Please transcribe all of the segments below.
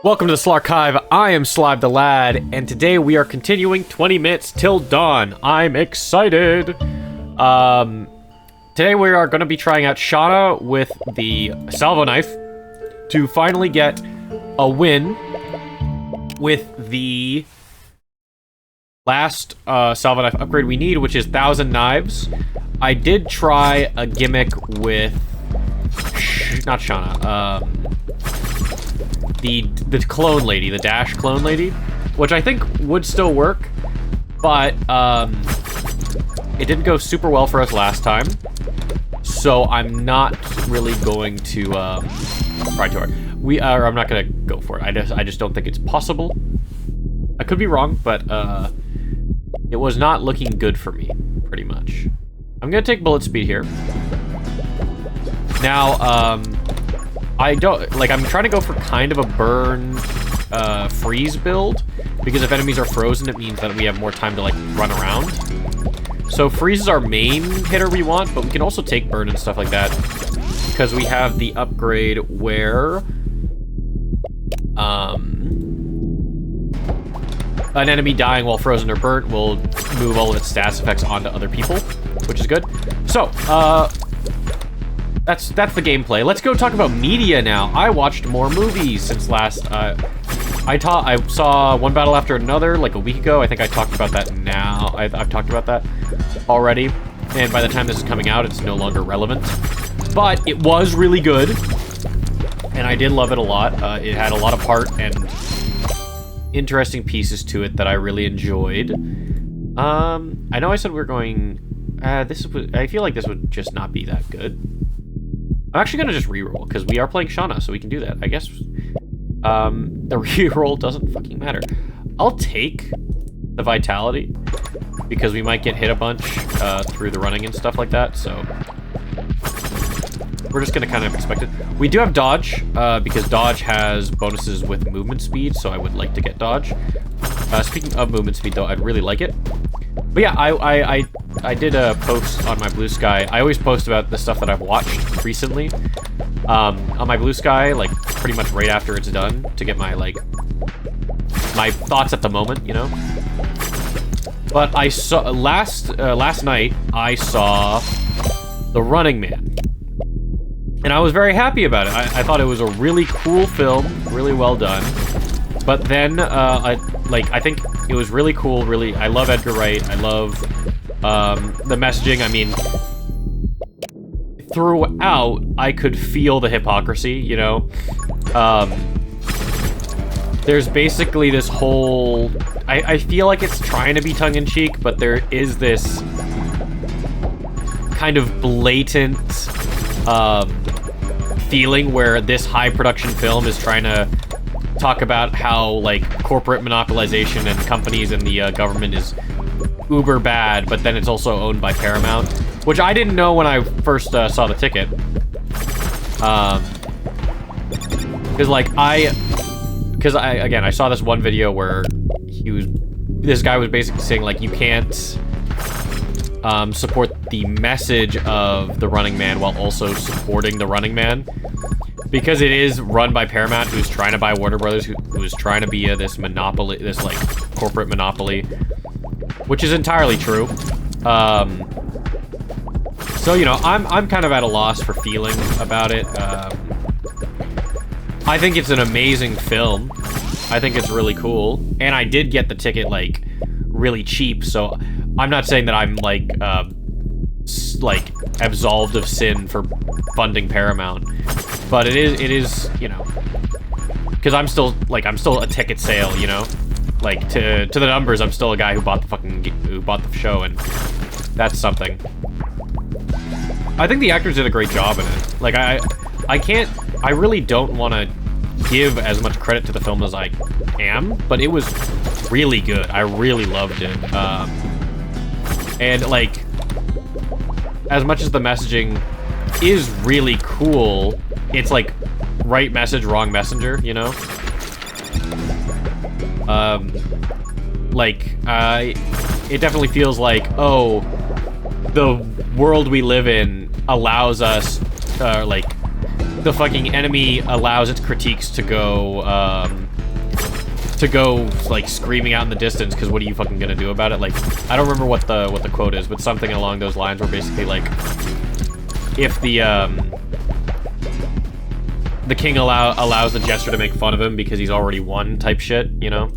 Welcome to the Slarchive. I am Slive the Lad, and today we are continuing 20 minutes till dawn. I'm excited. Today we are going to be trying out Shauna with the salvo knife to finally get a win with the last salvo knife upgrade we need, which is 1,000 knives. I did try a gimmick with not Shauna, the clone lady, the dash clone lady, which I think would still work, but it didn't go super well for us last time, so I'm not really going to try too hard. I'm not gonna go for it. I just don't think it's possible. I could be wrong, but it was not looking good for me, pretty much. I'm gonna take bullet speed here. Now, I'm trying to go for kind of a burn, freeze build, because if enemies are frozen, it means that we have more time to, like, run around. So freeze is our main hitter we want, but we can also take burn and stuff like that, because we have the upgrade where, an enemy dying while frozen or burnt will move all of its stats effects onto other people, which is good. So, that's the gameplay. Let's go talk about media now. I watched more movies since last. I saw One Battle After Another like a week ago. I think I talked about that now. I've talked about that already, and by the time this is coming out, it's no longer relevant. But it was really good, and I did love it a lot. It had a lot of heart and interesting pieces to it that I really enjoyed. I know I said we were going. I feel like this would just not be that good. I'm actually gonna just reroll because we are playing Shauna, so we can do that. I guess the reroll doesn't fucking matter. I'll take the vitality because we might get hit a bunch through the running and stuff like that. So we're just gonna kind of expect it. We do have dodge because dodge has bonuses with movement speed, so I would like to get dodge. Speaking of movement speed, though, I'd really like it. But yeah, I did a post on my Blue Sky. I always post about the stuff that I've watched recently on my Blue Sky, like pretty much right after it's done, to get my my thoughts at the moment, you know. But I saw last night I saw The Running Man, and I was very happy about it. I thought it was a really cool film, really well done. But then I think it was really cool. I love Edgar Wright. I love the messaging. I mean, throughout, I could feel the hypocrisy, you know? There's basically this whole... I feel like it's trying to be tongue-in-cheek, but there is this kind of blatant feeling where this high-production film is trying to talk about how, like, corporate monopolization and companies and the government is uber bad, but then it's also owned by Paramount, which I didn't know when I first saw the ticket. Again, I saw this one video where this guy was basically saying, like, you can't support the message of The Running Man while also supporting The Running Man, because it is run by Paramount, who's trying to buy Warner Brothers, who's trying to be this monopoly, this, like, corporate monopoly, which is entirely true. So, you know, I'm kind of at a loss for feeling about it. I think it's an amazing film. I think it's really cool, and I did get the ticket, like, really cheap, so I'm not saying that I'm, like, absolved of sin for funding Paramount, but it is, you know, because I'm still a ticket sale, you know, like, to the numbers, I'm still a guy who bought the show, and that's something. I think the actors did a great job in it. Like, I really don't want to give as much credit to the film as I am, but it was really good. I really loved it. And, like, as much as the messaging is really cool, it's like right message, wrong messenger, you know? It definitely feels like, oh, the world we live in allows us, the fucking enemy allows its critiques to go, to go like screaming out in the distance, because what are you fucking gonna do about it? Like, I don't remember what the quote is, but something along those lines, where basically like, if the king allows the jester to make fun of him because he's already won type shit, you know?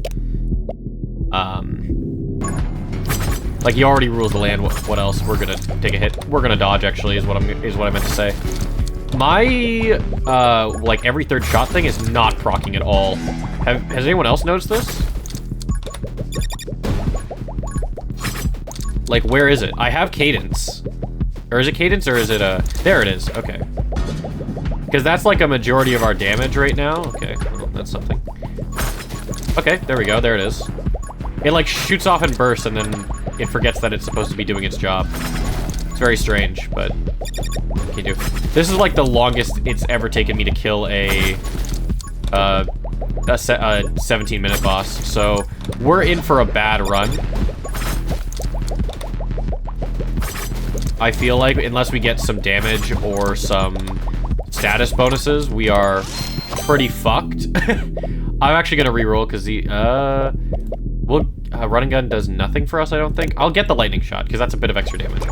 Like, he already rules the land. What else? We're gonna take a hit. We're gonna dodge, actually, is what I meant to say. My like every third shot thing is not proccing at all. Has anyone else noticed this? Like, where is it? I have cadence. Or is it cadence, or is it there it is. Okay. Because that's like a majority of our damage right now. Okay, well, that's something. Okay, there we go. There it is. It like shoots off in bursts, and then it forgets that it's supposed to be doing its job. It's very strange, but what can you do? This is like the longest it's ever taken me to kill a 17-minute boss. So we're in for a bad run. I feel like unless we get some damage or some status bonuses, we are pretty fucked. I'm actually gonna reroll because the running gun does nothing for us, I don't think. I'll get the lightning shot, because that's a bit of extra damage.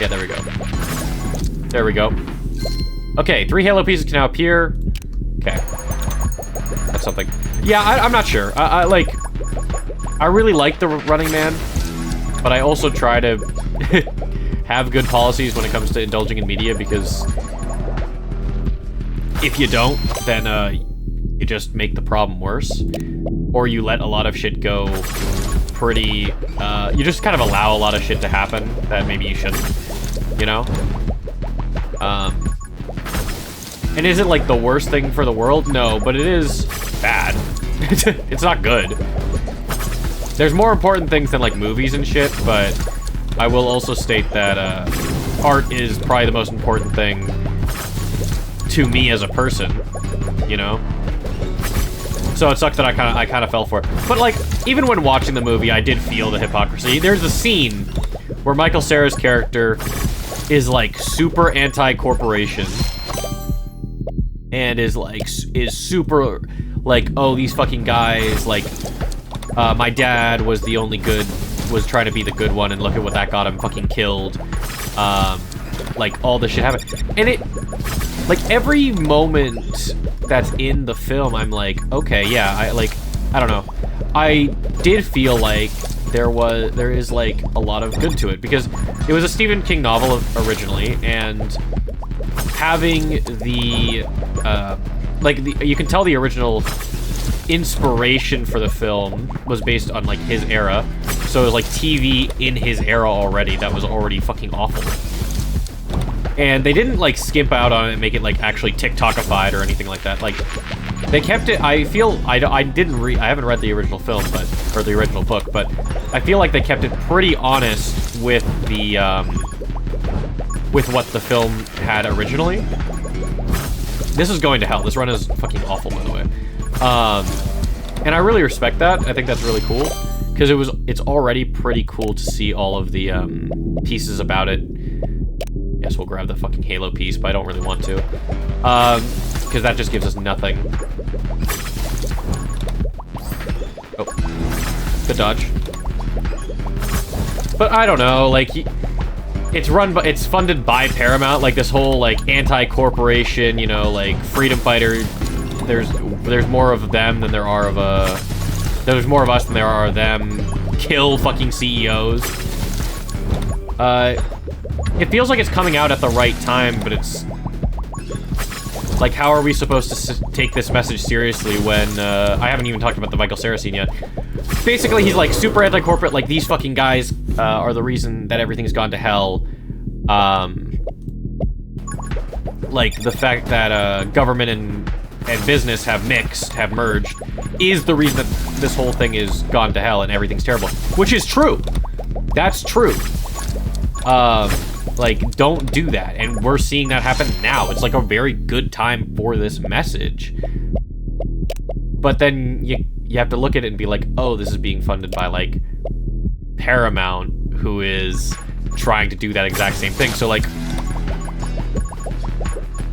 Yeah, there we go. There we go. Okay, 3 halo pieces can now appear. Okay. That's something. Yeah, I'm not sure. I really like the Running Man, but I also try to have good policies when it comes to indulging in media, because if you don't, then you just make the problem worse. Or you let a lot of shit go pretty, you just kind of allow a lot of shit to happen that maybe you shouldn't, you know? And is it like the worst thing for the world? No, but it is bad. It's not good. There's more important things than like movies and shit, but I will also state that art is probably the most important thing to me as a person, you know? So it sucks that I kind of fell for it. But like, even when watching the movie, I did feel the hypocrisy. There's a scene where Michael Cera's character is like super anti-corporation and is super like, oh, these fucking guys, like, my dad was trying to be the good one, and look at what that got him fucking killed. Like, all this shit happened. And it, like, every moment that's in the film, I'm like, okay, yeah, I don't know. I did feel like there is like a lot of good to it, because it was a Stephen King novel originally, and having the you can tell the original inspiration for the film was based on like his era, so it was like TV in his era already that was already fucking awful. And they didn't like skimp out on it and make it like actually TikTokified or anything like that. Like, they kept it. I feel I haven't read the original film, or the original book, but I feel like they kept it pretty honest with the with what the film had originally. This is going to hell. This run is fucking awful, by the way. And I really respect that. I think that's really cool, because it's already pretty cool to see all of the pieces about it. Yes, we'll grab the fucking Halo piece, but I don't really want to. Because that just gives us nothing. Oh. Good dodge. But I don't know, like, it's funded by Paramount, like this whole, like, anti-corporation, you know, like, freedom fighter. There's more of them than there are of, there's more of us than there are of them. Kill fucking CEOs. It feels like it's coming out at the right time, but it's... Like, how are we supposed to take this message seriously when, I haven't even talked about the Michael Cera scene yet. Basically, he's, like, super anti-corporate, like, these fucking guys, are the reason that everything's gone to hell. Like, the fact that, government and business have merged, is the reason that this whole thing is gone to hell and everything's terrible. Which is true. That's true. Like, don't do that. And we're seeing that happen now. It's like a very good time for this message. But then you have to look at it and be like, oh, this is being funded by, like, Paramount, who is trying to do that exact same thing. So, like,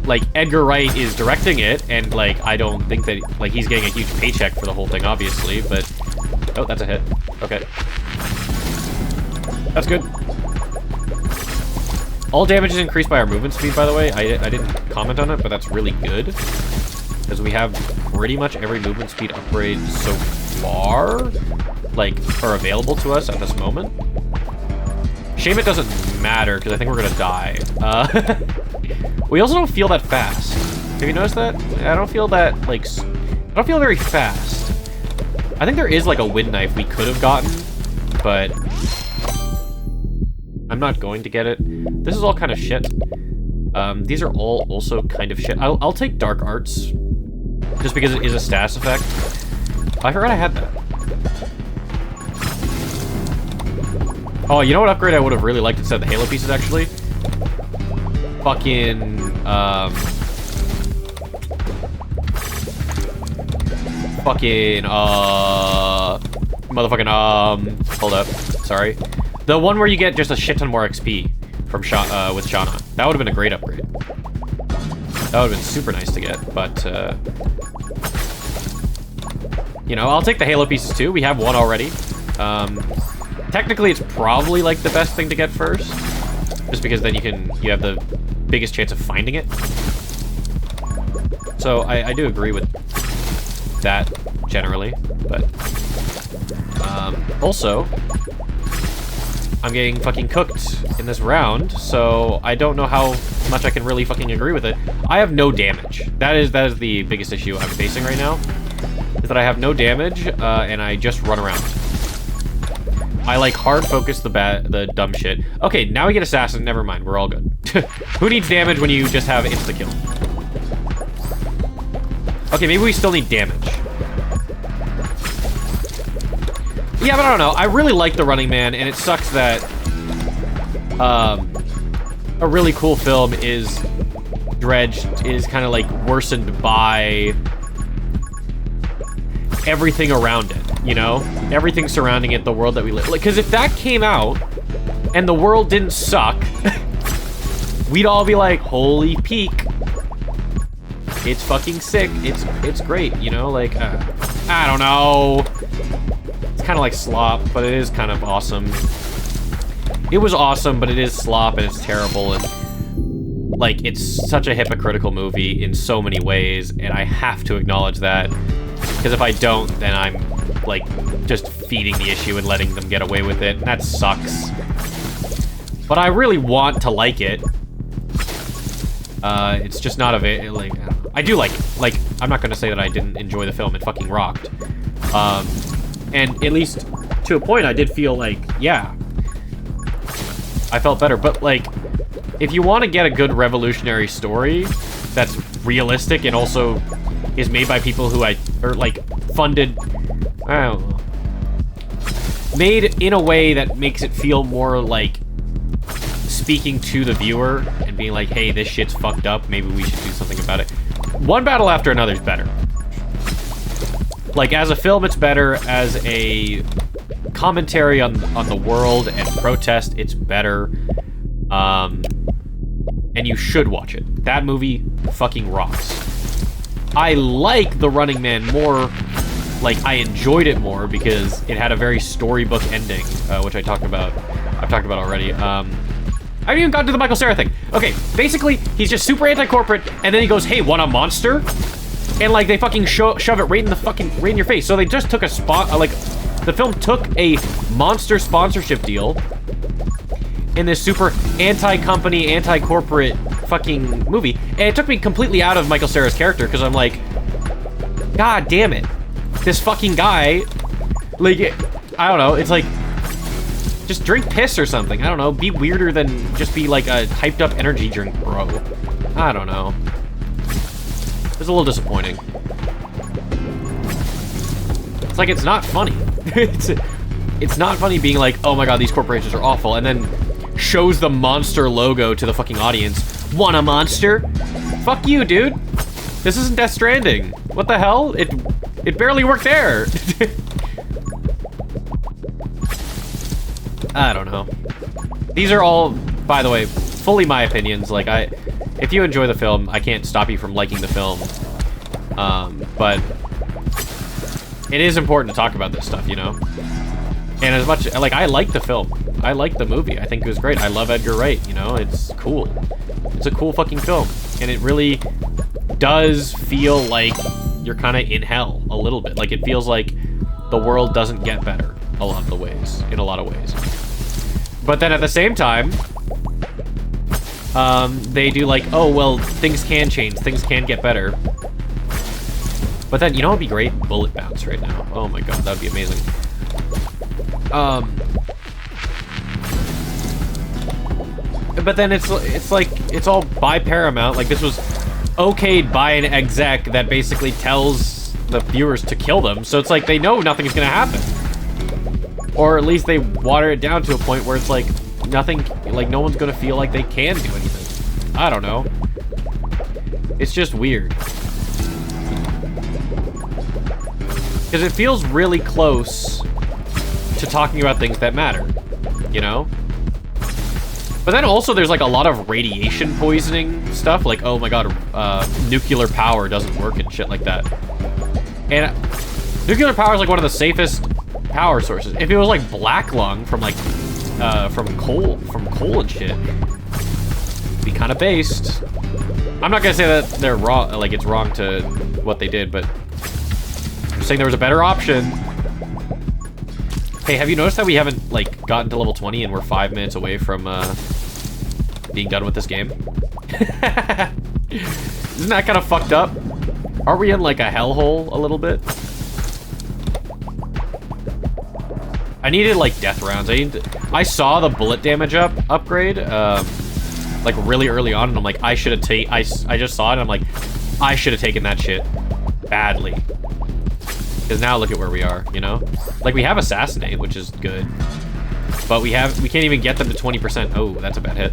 like, Edgar Wright is directing it, and, like, I don't think that, like, he's getting a huge paycheck for the whole thing, obviously, but... Oh, that's a hit. Okay. That's good. All damage is increased by our movement speed, by the way. I didn't comment on it, but that's really good. Because we have pretty much every movement speed upgrade so far, like, are available to us at this moment. Shame it doesn't matter, because I think we're gonna die. We also don't feel that fast. Have you noticed that? I don't feel that, like, I don't feel very fast. I think there is, like, a wind knife we could have gotten, but I'm not going to get it. This is all kind of shit. These are all also kind of shit. I'll take Dark Arts, just because it is a status effect. I forgot I had that. Oh, you know what upgrade I would have really liked instead of the Halo pieces, actually? Fucking, hold up, sorry. The one where you get just a shit ton more XP from with Shauna. That would have been a great upgrade. That would have been super nice to get, but, you know, I'll take the Halo pieces too. We have one already. Technically, it's probably, like, the best thing to get first. Just because then you have the biggest chance of finding it. So, I do agree with that, generally. But, also, I'm getting fucking cooked in this round, so I don't know how much I can really fucking agree with it. I have no damage. That is the biggest issue I'm facing right now. Is that I have no damage, and I just run around. I, like, hard focus the dumb shit. Okay, now we get Assassin. Never mind, we're all good. Who needs damage when you just have insta-kill? Okay, maybe we still need damage. Yeah, but I don't know. I really like The Running Man, and it sucks that a really cool film is kind of, like, worsened by everything around it. You know? Everything surrounding it, the world that we live. Like, because if that came out, and the world didn't suck, we'd all be like, holy peak. It's fucking sick. It's great, you know? Like, I don't know. It's kind of like slop, but it is kind of awesome. It was awesome, but it is slop, and it's terrible, and, like, it's such a hypocritical movie in so many ways, and I have to acknowledge that. Because if I don't, then I'm, like, just feeding the issue and letting them get away with it, and that sucks. But I really want to like it. It's just not like, I do like it. Like, I'm not gonna say that I didn't enjoy the film. It fucking rocked. And at least to a point, I did feel like, yeah, I felt better. But, like, if you want to get a good revolutionary story that's realistic and also is made by people who are, like, funded, I don't know, made in a way that makes it feel more like speaking to the viewer and being like, hey, this shit's fucked up, maybe we should do something about it. One Battle After Another is better. Like, as a film, it's better. As a commentary on the world and protest, it's better. And you should watch it. That movie fucking rocks. I like The Running Man more, like, I enjoyed it more because it had a very storybook ending, which I've talked about already. I haven't even gotten to the Michael Cera thing. Okay, basically, he's just super anti-corporate, and then he goes, hey, want a monster? And, like, they fucking shove it right in your face. So they just took the film took a monster sponsorship deal in this super anti-company, anti-corporate fucking movie. And it took me completely out of Michael Cera's character, because I'm like, God damn it. This fucking guy, like, I don't know, it's like, just drink piss or something. I don't know, be weirder than just be like a hyped up energy drink, bro. I don't know. It's a little disappointing. It's like, it's not funny. It's not funny being like, oh my god, these corporations are awful, and then shows the monster logo to the fucking audience. Want a monster? Fuck you, dude. This isn't Death Stranding. What the hell? It barely worked there. I don't know. These are all, by the way, fully my opinions. Like, if you enjoy the film, I can't stop you from liking the film. But it is important to talk about this stuff, you know? And as much, like, I like the film. I like the movie. I think it was great. I love Edgar Wright, you know? It's cool. It's a cool fucking film. And it really does feel like you're kind of in hell a little bit. Like, it feels like the world doesn't get better in a lot of ways. But then at the same time, they do like, oh, well, things can change. Things can get better. But then, you know what would be great? Bullet bounce right now. Oh my god, that would be amazing. But then it's like, it's all by Paramount. Like, this was okayed by an exec that basically tells the viewers to kill them. So it's like, they know nothing's gonna happen. Or at least they water it down to a point where it's like, nothing, like, no one's gonna feel like they can do anything. I don't know. It's just weird. Because it feels really close to talking about things that matter, you know? But then also there's like a lot of radiation poisoning stuff, like, oh my god, nuclear power doesn't work and shit like that. And nuclear power is like one of the safest power sources. If it was like black lung from like, from coal and shit, it'd be kind of based. I'm not gonna say that they're wrong, like it's wrong to what they did, but I'm saying there was a better option. Hey, have you noticed that we haven't, like, gotten to level 20 and we're 5 minutes away from, being done with this game? Isn't that kind of fucked up? Aren't we in, like, a hellhole a little bit? I needed, like, death rounds. I saw the bullet damage upgrade, like, really early on, and I'm like, I should have I just saw it, and I'm like, I should have taken that shit badly. Because now look at where we are, you know? Like, we have Assassinate, which is good. But we can't even get them to 20%. Oh, that's a bad hit.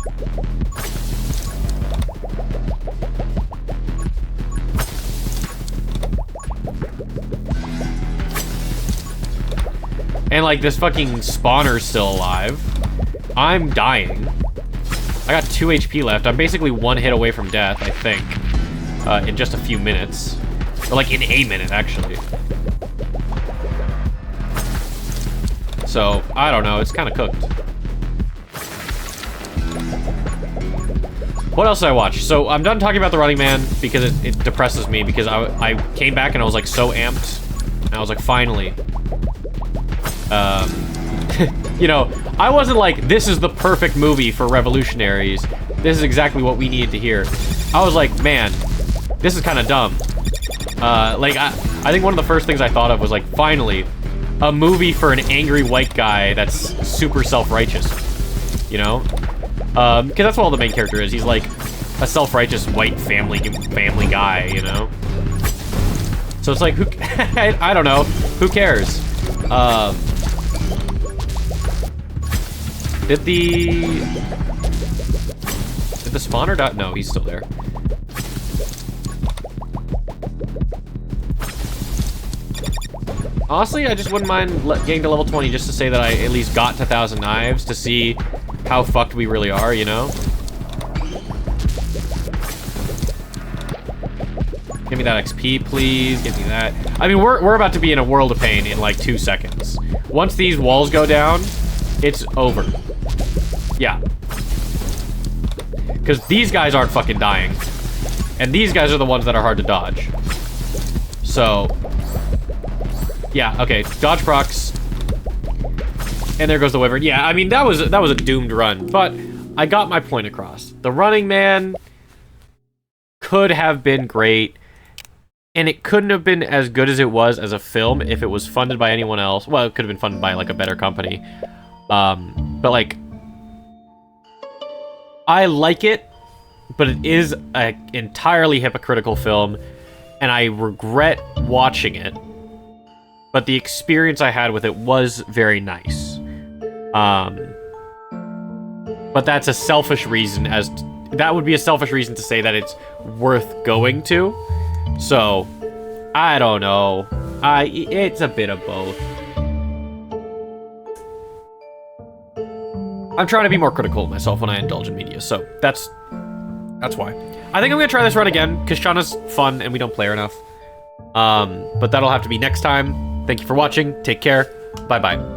And, like, this fucking spawner's still alive. I'm dying. I got 2 HP left. I'm basically 1 hit away from death, I think. In just a few minutes. Or, like, in a minute, actually. So, I don't know, it's kind of cooked. What else did I watch? So, I'm done talking about The Running Man because it depresses me, because I came back and I was like so amped. And I was like, finally. You know, I wasn't like, this is the perfect movie for revolutionaries. This is exactly what we needed to hear. I was like, man, this is kind of dumb. Like, I think one of the first things I thought of was like, finally, a movie for an angry white guy that's super self-righteous, you know? Because that's what all the main character is. He's like a self-righteous white family guy, you know? So it's like, who? I don't know. Who cares? Did the spawner die? No, he's still there. Honestly, I just wouldn't mind getting to level 20 just to say that I at least got to 1,000 knives to see how fucked we really are, you know? Give me that XP, please. Give me that. I mean, we're about to be in a world of pain in like 2 seconds. Once these walls go down, it's over. Yeah. Because these guys aren't fucking dying. And these guys are the ones that are hard to dodge. So... yeah, okay, dodge procs. And there goes the wyvern. Yeah, I mean, that was a doomed run, but I got my point across. The Running Man could have been great, and it couldn't have been as good as it was as a film if it was funded by anyone else. Well, it could have been funded by, like, a better company. But, like, I like it, but it is an entirely hypocritical film, and I regret watching it. But the experience I had with it was very nice. But that's a selfish reason that would be a selfish reason to say that it's worth going to. So, I don't know. It's a bit of both. I'm trying to be more critical of myself when I indulge in media, so that's That's why. I think I'm gonna try this run again, because Shauna's fun and we don't play her enough. But that'll have to be next time. Thank you for watching. Take care. Bye-bye.